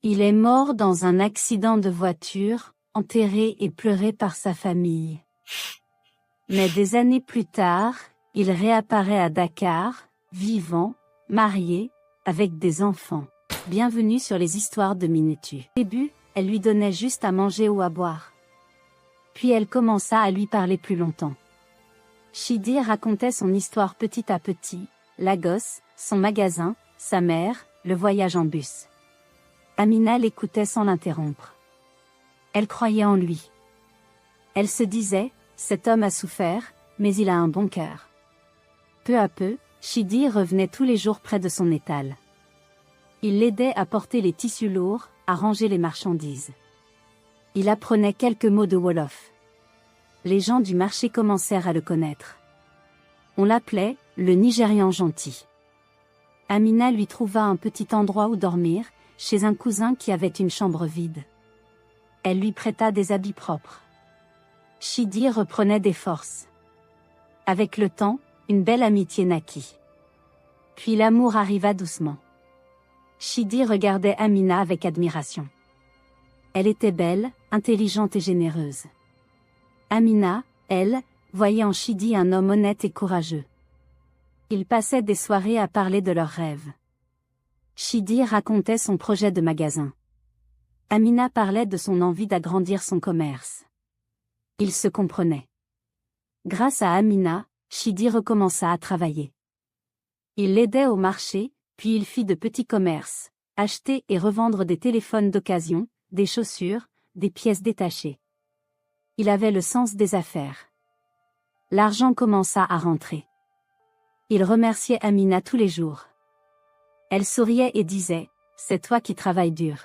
Il est mort dans un accident de voiture, enterré et pleuré par sa famille. Mais des années plus tard, il réapparaît à Dakar, vivant, marié, avec des enfants. Bienvenue sur les histoires de Minutu. Au début, elle lui donnait juste à manger ou à boire. Puis elle commença à lui parler plus longtemps. Chidi racontait son histoire petit à petit, la gosse, son magasin, sa mère, le voyage en bus. Amina l'écoutait sans l'interrompre. Elle croyait en lui. Elle se disait, cet homme a souffert, mais il a un bon cœur. Peu à peu, Chidi revenait tous les jours près de son étal. Il l'aidait à porter les tissus lourds, à ranger les marchandises. Il apprenait quelques mots de Wolof. Les gens du marché commencèrent à le connaître. On l'appelait « le Nigérian gentil ». Amina lui trouva un petit endroit où dormir, chez un cousin qui avait une chambre vide. Elle lui prêta des habits propres. Chidi reprenait des forces. Avec le temps, une belle amitié naquit. Puis l'amour arriva doucement. Chidi regardait Amina avec admiration. Elle était belle, intelligente et généreuse. Amina, elle, voyait en Chidi un homme honnête et courageux. Ils passaient des soirées à parler de leurs rêves. Chidi racontait son projet de magasin. Amina parlait de son envie d'agrandir son commerce. Ils se comprenaient. Grâce à Amina, Chidi recommença à travailler. Il l'aidait au marché, puis il fit de petits commerces, acheter et revendre des téléphones d'occasion, des chaussures, des pièces détachées. Il avait le sens des affaires. L'argent commença à rentrer. Il remerciait Amina tous les jours. Elle souriait et disait, « C'est toi qui travailles dur.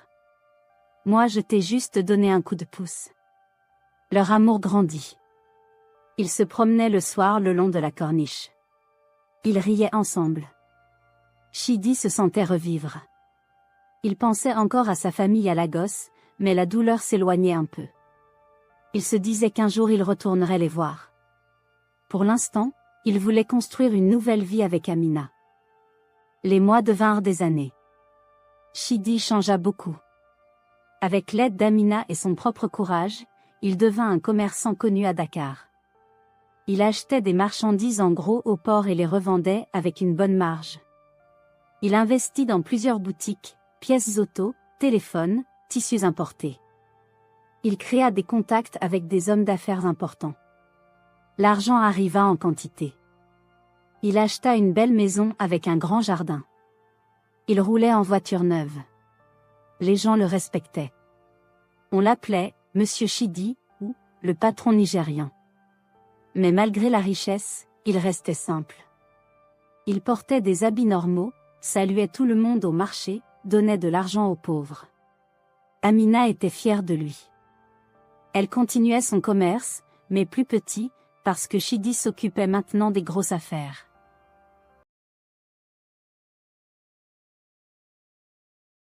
Moi je t'ai juste donné un coup de pouce. » Leur amour grandit. Ils se promenaient le soir le long de la corniche. Ils riaient ensemble. Chidi se sentait revivre. Il pensait encore à sa famille à Lagos, mais la douleur s'éloignait un peu. Il se disait qu'un jour il retournerait les voir. Pour l'instant, il voulait construire une nouvelle vie avec Amina. Les mois devinrent des années. Chidi changea beaucoup. Avec l'aide d'Amina et son propre courage, il devint un commerçant connu à Dakar. Il achetait des marchandises en gros au port et les revendait avec une bonne marge. Il investit dans plusieurs boutiques, pièces auto, téléphones, tissus importés. Il créa des contacts avec des hommes d'affaires importants. L'argent arriva en quantité. Il acheta une belle maison avec un grand jardin. Il roulait en voiture neuve. Les gens le respectaient. On l'appelait « Monsieur Chidi » ou « le patron nigérian ». Mais malgré la richesse, il restait simple. Il portait des habits normaux, saluait tout le monde au marché, donnait de l'argent aux pauvres. Amina était fière de lui. Elle continuait son commerce, mais plus petit, parce que Chidi s'occupait maintenant des grosses affaires.